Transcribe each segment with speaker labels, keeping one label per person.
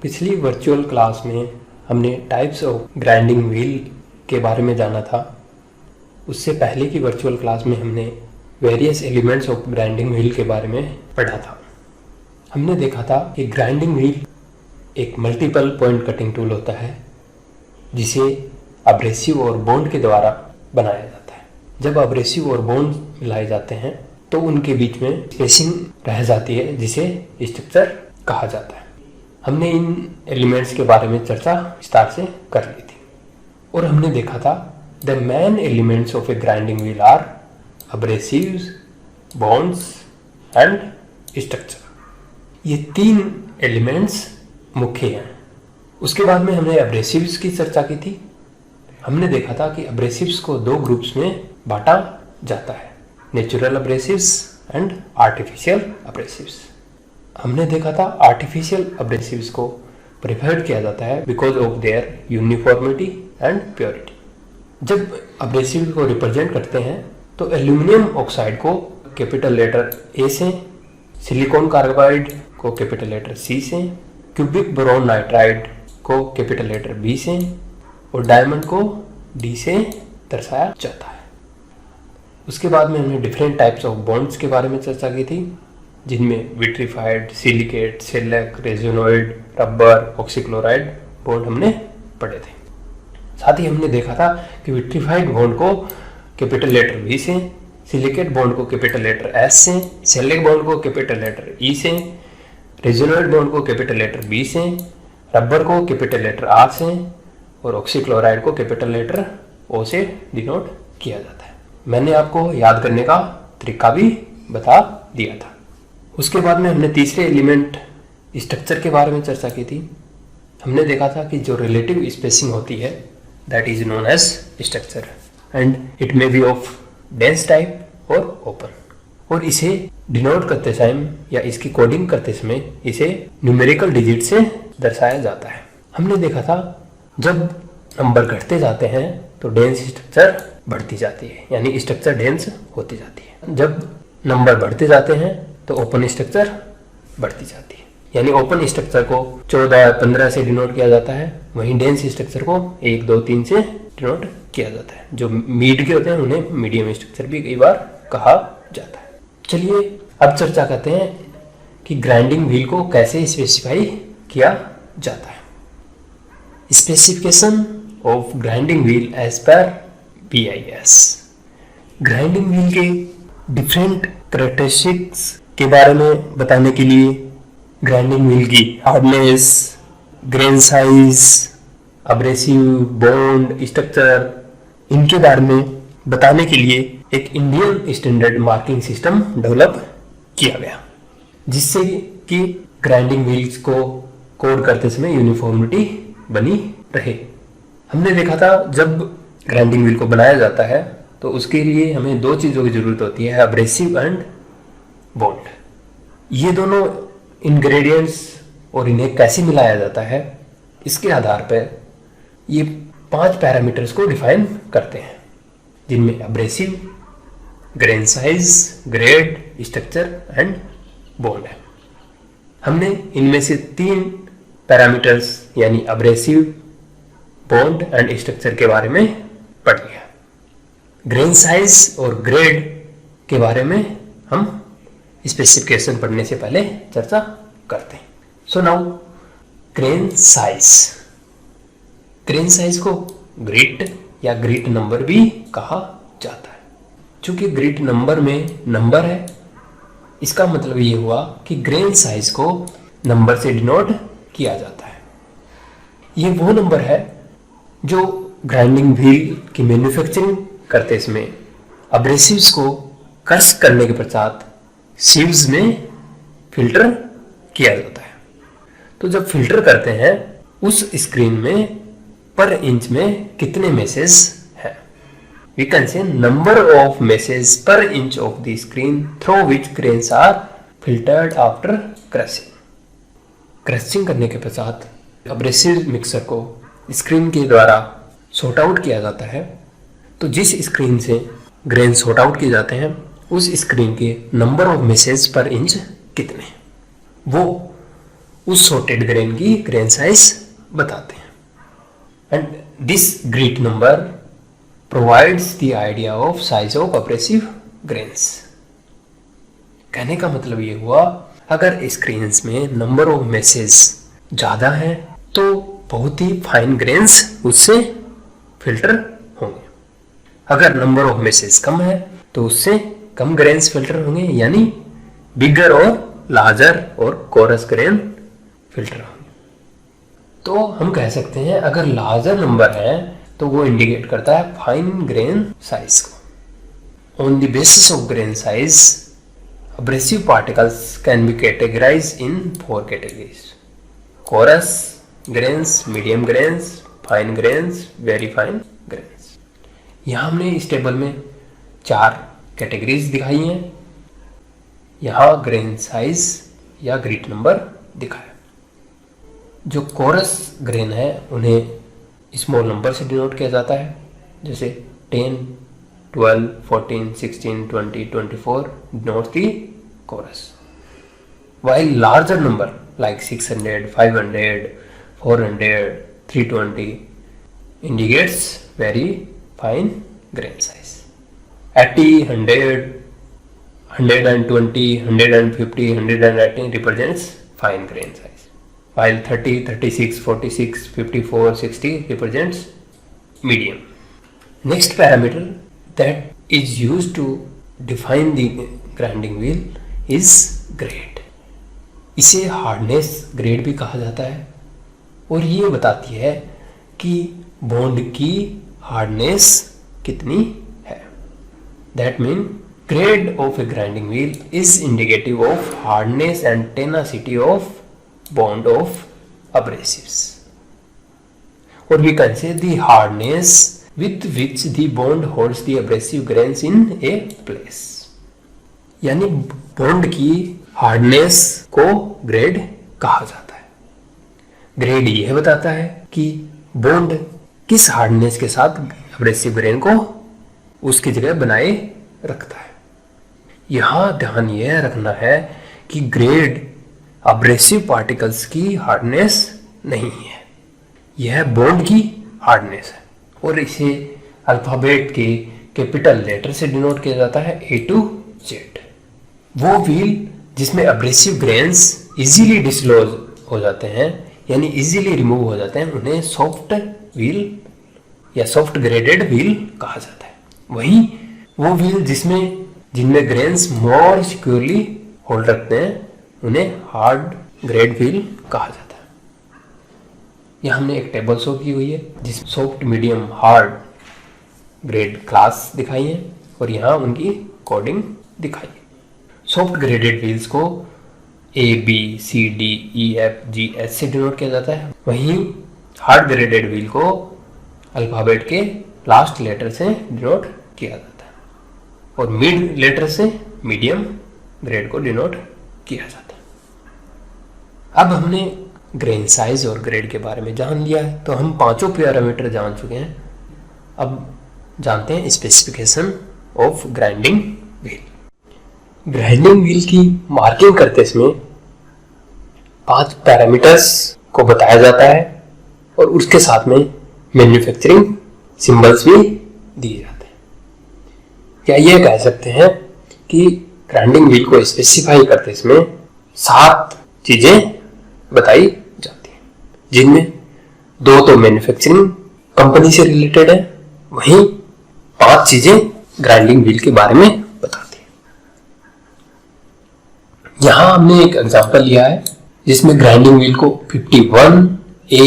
Speaker 1: पिछली virtual class में हमने टाइप्स ऑफ ग्राइंडिंग व्हील के बारे में जाना था। उससे पहले की वर्चुअल क्लास में हमने various elements of grinding wheel के बारे में पढ़ा था। हमने देखा था कि ग्राइंडिंग व्हील एक मल्टीपल पॉइंट कटिंग टूल होता है जिसे अब्रेसिव और बॉन्ड के द्वारा बनाया जाता है। जब अब्रेसिव और बॉन्ड मिलाए जाते हैं तो उनके बीच में स्पेसिंग रह जाती है जिसे स्ट्रक्चर कहा जाता है। हमने इन एलिमेंट्स के बारे में चर्चा विस्तार से कर ली थी और हमने देखा था the main elements of a grinding wheel are abrasives, bonds and structure. ये तीन एलिमेंट्स मुख्य हैं। उसके बाद में हमने अब्रेसिव्स की चर्चा की थी। हमने देखा था कि अब्रेसिव्स को दो ग्रुप्स में बांटा जाता है, नेचुरल अब्रेसिव्स एंड आर्टिफिशियल अब्रेसिव्स। हमने देखा था आर्टिफिशियल अब्रेसिव्स को प्रिफर्ड किया जाता है because of their uniformity and purity. जब अब्रेसिव को रिप्रेजेंट करते हैं तो एल्यूमिनियम ऑक्साइड को कैपिटल लेटर ए से, सिलिकॉन कार्बाइड को कैपिटल लेटर सी से, क्यूबिक बोरोन नाइट्राइड को कैपिटल लेटर बी से और डायमंड को डी से दर्शाया जाता है। उसके बाद में हमने डिफरेंट टाइप्स ऑफ बॉन्ड्स के बारे में चर्चा की थी जिनमें vitrified, silicate, shellac, resinoid, rubber, oxychloride bond हमने पढ़े थे। साथ ही हमने देखा था कि विट्रीफाइड बॉन्ड को कैपिटल लेटर वी से, सिलिकेट बॉन्ड को कैपिटल लेटर एस से, सेलेक बॉन्ड को कैपिटल लेटर ई से, रेजोनोइड बॉन्ड को कैपिटल लेटर बी से, रबर को कैपिटल लेटर आर से और ऑक्सीक्लोराइड को कैपिटल लेटर ओ से डिनोट किया जाता है। मैंने आपको याद करने का तरीका भी बता दिया था। उसके बाद में हमने तीसरे एलिमेंट स्ट्रक्चर के बारे में चर्चा की थी। हमने देखा था कि जो रिलेटिव स्पेसिंग होती है that is known as structure and it may be of dense type और ओपन, और इसे डिनोट करते टाइम या इसकी कोडिंग करते समय इसे न्यूमेरिकल डिजिट से दर्शाया जाता है। हमने देखा था जब नंबर घटते जाते हैं तो डेंस स्ट्रक्चर बढ़ती जाती है, यानी स्ट्रक्चर डेंस होती जाती है। जब नंबर बढ़ते जाते हैं तो ओपन स्ट्रक्चर बढ़ती जाती है, यानी ओपन स्ट्रक्चर को 14, 15 से डिनोट किया जाता है, वहीं डेंस स्ट्रक्चर को 1, 2, 3 से डिनोट किया जाता है। जो मीड के होते हैं उन्हें मीडियम स्ट्रक्चर भी कई बार कहा जाता है। चलिए अब चर्चा करते हैं कि ग्राइंडिंग व्हील को कैसे स्पेसिफाई किया जाता है। Specification of grinding wheel as per BIS। Grinding wheel के डिफरेंट कैरेक्टरिस्टिक्स के बारे में बताने के लिए ग्राइंडिंग व्हील की hardness, grain size, abrasive, bond, structure, इनके बारे में बताने के लिए एक Indian standard marking system develop किया गया जिससे कि ग्राइंडिंग व्हील्स को कोड करते समय यूनिफॉर्मिटी बनी रहे। हमने देखा था जब ग्राइंडिंग व्हील को बनाया जाता है तो उसके लिए हमें दो चीज़ों की जरूरत होती है, अब्रेसिव एंड बॉन्ड। ये दोनों इंग्रेडिएंट्स और इन्हें कैसे मिलाया जाता है इसके आधार पर ये 5 पैरामीटर्स को डिफाइन करते हैं जिनमें abrasive, grain size, grade, structure and bond है। हमने इनमें से 3 पैरामीटर्स यानी अब्रेसिव, बॉन्ड एंड स्ट्रक्चर के बारे में पढ़ लिया। ग्रेन साइज और ग्रेड के बारे में हम स्पेसिफिकेशन पढ़ने से पहले चर्चा करते हैं। So now grain size. Grain size को ग्रिट या ग्रिट नंबर भी कहा जाता है। चूंकि ग्रिट नंबर में नंबर है, इसका मतलब ये हुआ कि ग्रेन साइज को नंबर से डिनोट किया जाता है। ये वो नंबर है जो ग्राइंडिंग व्हील की मैन्युफैक्चरिंग करते समय अब्रेसिव्स को क्रश करने के पश्चात सीव्स में फिल्टर किया जाता है। तो जब फिल्टर करते हैं उस स्क्रीन में पर इंच में कितने मैसेज हैं, we can say number of meshes per inch of the screen through which grains are filtered after crushing. Crushing करने के पश्चात अब्रेसिव मिक्सर को स्क्रीन के द्वारा सॉर्ट आउट किया जाता है। तो जिस स्क्रीन से ग्रेन सॉर्ट आउट किए जाते हैं उस स्क्रीन के number of meshes per inch कितने, वो उस सॉर्टेड ग्रेन की ग्रेन साइज बताते हैं। And this grid number provides the idea of size of abrasive grains. कहने का मतलब ये हुआ, अगर स्क्रीन्स में नंबर ऑफ मैसेज ज्यादा है तो बहुत ही फाइन ग्रेन्स उससे फिल्टर होंगे। अगर नंबर ऑफ मैसेज कम है तो उससे कम ग्रेन्स फिल्टर होंगे, यानी बिगर और लार्जर और कोरस ग्रेन फिल्टर होंगे। तो हम कह सकते हैं अगर लार्जर नंबर है तो वो इंडिकेट करता है फाइन ग्रेन साइज को। On the basis of grain size abrasive particles can be categorized in 4 categories: coarse grains, medium grains, fine grains, very fine grains। यहाँ हमने इस टेबल में 4 कैटेगरीज दिखाई हैं। यहाँ ग्रेन साइज या ग्रिड नंबर दिखाया। जो कोरस ग्रेन है उन्हें स्मॉल नंबर से डिनोट किया जाता है, जैसे 10, 12, 14, 16, 20, 24 denote the chorus, while larger number like 600, 500, 400, 320 indicates very fine grain size. 80, 100, 120, 150, 180 represents fine grain size, while 30, 36, 46, 54, 60 represents medium. Next parameter that is used to define the grinding wheel is grade। इसे hardness grade भी कहा जाता है और ये बताती है कि बॉन्ड की हार्डनेस कितनी है। That means grade of a grinding wheel is indicative of hardness and tenacity of bond of abrasives, or we can say the hardness with which the bond holds the abrasive grains in a place। यानी bond की hardness को grade कहा जाता है। Grade यह बताता है कि बॉन्ड किस हार्डनेस के साथ एब्रेसिव ग्रेन को उसकी जगह बनाए रखता है। यहां ध्यान यह रखना है कि ग्रेड एब्रेसिव पार्टिकल्स की हार्डनेस नहीं है, यह बॉन्ड की हार्डनेस है और इसे अल्फाबेट के कैपिटल लेटर से डिनोट किया जाता है A to Z। वो व्हील जिसमें एब्रेसिव ग्रेन्स इजीली डिसलॉज हो जाते हैं, यानी इजीली रिमूव हो जाते हैं, उन्हें सॉफ्ट व्हील या सॉफ्ट ग्रेडेड व्हील कहा जाता है। वहीं वो व्हील जिनमें ग्रेन्स मोर सिक्योरली होल्ड रखते हैं उन्हें हार्ड ग्रेड व्हील कहा जाता है। यहाँ हमने एक टेबल शो की हुई है जिसमें soft, medium, hard grade class दिखाई है और यहाँ उनकी कोडिंग दिखाई है। सॉफ्ट ग्रेडेड व्हील्स को A, B, C, D, E, F, G, H से डिनोट किया जाता है, वहीं हार्ड ग्रेडेड व्हील को अल्फाबेट के लास्ट लेटर से डिनोट किया जाता है और मिड लेटर से मीडियम ग्रेड को डिनोट किया जाता है। अब हमने ग्रेन साइज और ग्रेड के बारे में जान लिया है, तो हम पांचों पैरामीटर जान चुके हैं। अब जानते हैं specification of grinding wheel. Grinding wheel की मार्किंग करते समय 5 पैरामीटर्स को बताया जाता है और उसके साथ में मैन्युफैक्चरिंग सिंबल्स भी दिए जाते हैं। क्या ये कह सकते हैं कि ग्राइंडिंग व्हील को स्पेसिफाई करते समय 7 चीजें बताई जाती हैं, जिनमें 2 तो मैन्युफैक्चरिंग कंपनी से रिलेटेड है, वहीं 5 चीजें ग्राइंडिंग व्हील के बारे में बताती हैं। यहां हमने एक एग्जांपल लिया है जिसमें ग्राइंडिंग व्हील को 51, A,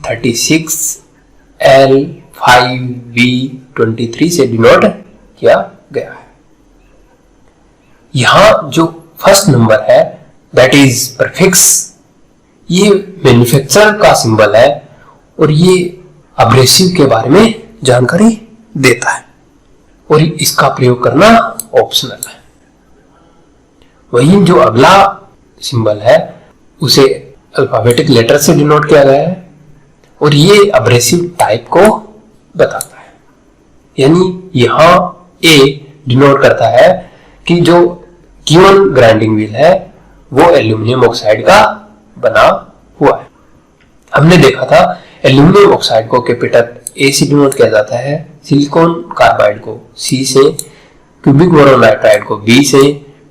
Speaker 1: 36, L, 5, V, 23 से डिनोट किया गया है। यहां जो फर्स्ट नंबर है दैट इज प्रीफिक्स, ये मैन्युफैक्चरर का सिंबल है और ये एब्रेसिव के बारे में जानकारी देता है और इसका प्रयोग करना ऑप्शनल है। वहीं जो अगला सिंबल है उसे अल्फाबेटिक लेटर से डिनोट किया गया है और ये एब्रेसिव टाइप को बताता है, यानी यहां A डिनोट करता है कि जो गिवन ग्राइंडिंग व्हील है वो एल्यूमिनियम ऑक्साइड का बना हुआ है। हमने देखा था एल्यूमिनियम ऑक्साइड को कैपिटल ए से डिनोट किया जाता है, सिलिकॉन कार्बाइड को सी से, क्यूबिक बोरोन नाइट्राइड को बी से,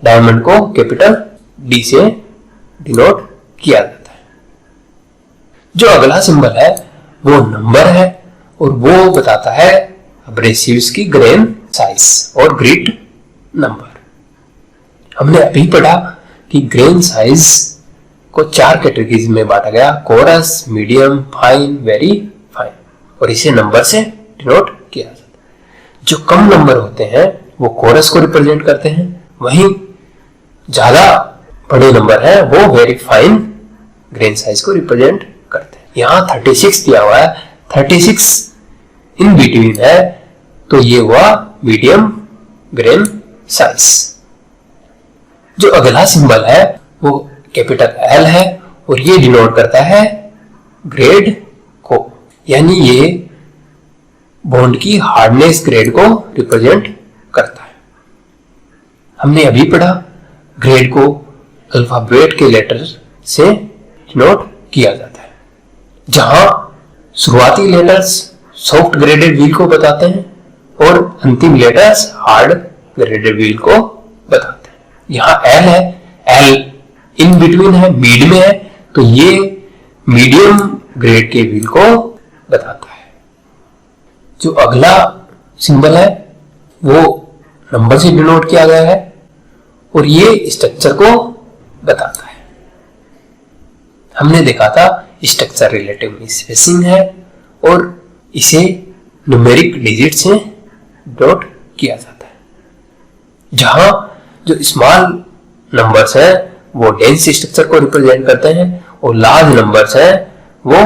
Speaker 1: डायमंड को कैपिटल डी से डिनोट किया जाता है। जो अगला सिंबल है वो नंबर है और वो बताता है एब्रेसिव्स की ग्रेन साइज और ग्रिड नंबर। हमने अभी पढ़ा कि ग्रेन साइज को 4 कैटेगरीज में बांटा गया, coarse, medium, fine, very fine, और इसे नंबर से डिनोट किया जाता है। जो कम नंबर होते हैं वो कोरस को रिप्रेजेंट करते हैं, वहीं ज्यादा बड़े नंबर है वो वेरी फाइन ग्रेन साइज को रिप्रेजेंट करते हैं। यहाँ 36 दिया हुआ है, 36 इन बिटवीन है, तो ये हुआ मीडियम ग्रेन साइज। जो अगला सिंबल है वो कैपिटल एल है और ये डिनोट करता है ग्रेड को, यानी ये बॉन्ड की हार्डनेस ग्रेड को रिप्रेजेंट करता है। हमने अभी पढ़ा ग्रेड को अल्फाबेट के लेटर से डिनोट किया जाता है, जहां शुरुआती लेटर्स सॉफ्ट ग्रेडेड व्हील को बताते हैं और अंतिम लेटर्स हार्ड ग्रेडेड व्हील को बताते हैं। यहाँ एल है, एल इन बिटवीन है, मिड में है, तो ये मीडियम ग्रेड के व्हील को बताता है। जो अगला सिंबल है वो नंबर से डिनोट किया गया है और ये स्ट्रक्चर को बताता है। हमने देखा था स्ट्रक्चर रिलेटिव स्पेसिंग है और इसे न्यूमेरिक डिजिट से डिनोट किया जाता है। जहां जो स्मॉल नंबर्स हैं वो डेंस स्ट्रक्चर को रिप्रेजेंट करते हैं और लार्ज नंबर्स हैं वो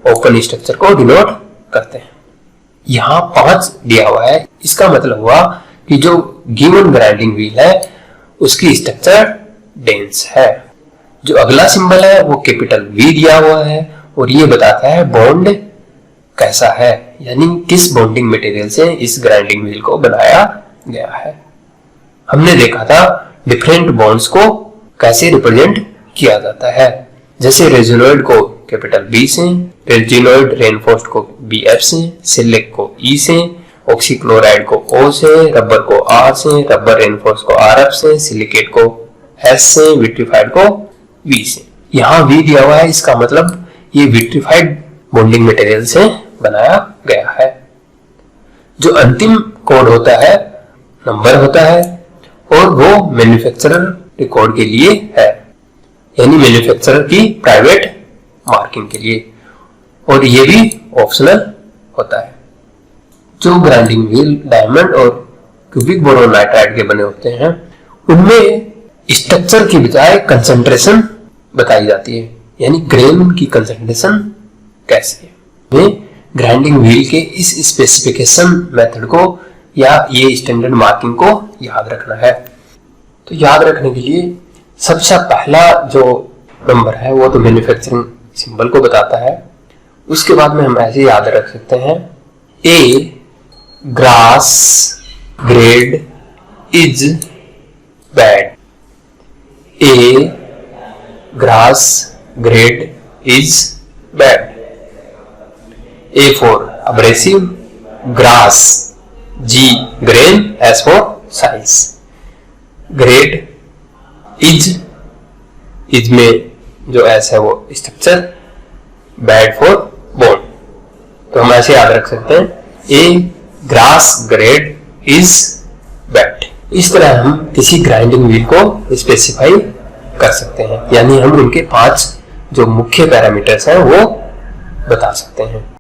Speaker 1: ओपन स्ट्रक्चर को डिनोट करते हैं। यहाँ 5 दिया हुआ है, इसका मतलब हुआ कि जो गिवन ग्राइंडिंग व्हील है उसकी स्ट्रक्चर डेंस है। जो अगला सिंबल है वो कैपिटल वी दिया हुआ है और ये बताता है बॉन्ड कैसा है, यानी किस बॉन्डिंग मटेरियल से इस ग्राइंडिंग व्हील को बनाया गया है। हमने देखा था डिफरेंट बॉन्ड्स को कैसे रिप्रेजेंट किया जाता है, जैसे रेजिनोइड को कैपिटल बी से, रेजिनोइड रेनफोर्स्ड को बी एफ से, सिलिक को ई से, ऑक्सीक्लोराइड को ओ से, रबर को आर से, रबर रेनफोर्स को आर एफ से, सिलिकेट को एस से, विट्रिफाइड को वी से। यहाँ वी दिया हुआ है, इसका मतलब ये विट्रिफाइड बॉन्डिंग मटेरियल से बनाया गया है। जो अंतिम कोड होता है नंबर होता है और वो मैन्युफैक्चरर रिकॉर्ड के लिए है, यानी मैन्युफैक्चरर की प्राइवेट मार्किंग के लिए, और ये भी ऑप्शनल होता है। जो ग्राइंडिंग व्हील डायमंड और क्यूबिक बोरोन नाइट्राइड के बने होते हैं उनमें स्ट्रक्चर की बजाय कंसंट्रेशन बताई जाती है, यानी ग्रेन की कंसंट्रेशन कैसे है। ग्राइंडिंग व्हील के इस स्पेसिफिकेशन मेथड को या ये स्टैंडर्ड मार्किंग को याद रखना है। तो याद रखने के लिए सबसे पहला जो नंबर है वो तो मैन्युफैक्चरिंग सिंबल को बताता है। उसके बाद में हम ऐसे याद रख सकते हैं, a grass grade is bad, a grass grade is bad. A for abrasive, grass, G grain, S for size, grade, is में जो S है वो स्ट्रक्चर, bad for bond। तो हम ऐसे याद रख सकते हैं, A grass grade is bad। इस तरह हम किसी ग्राइंडिंग व्हील को स्पेसिफाई कर सकते हैं, यानी हम उनके 5 जो मुख्य पैरामीटर्स हैं वो बता सकते हैं।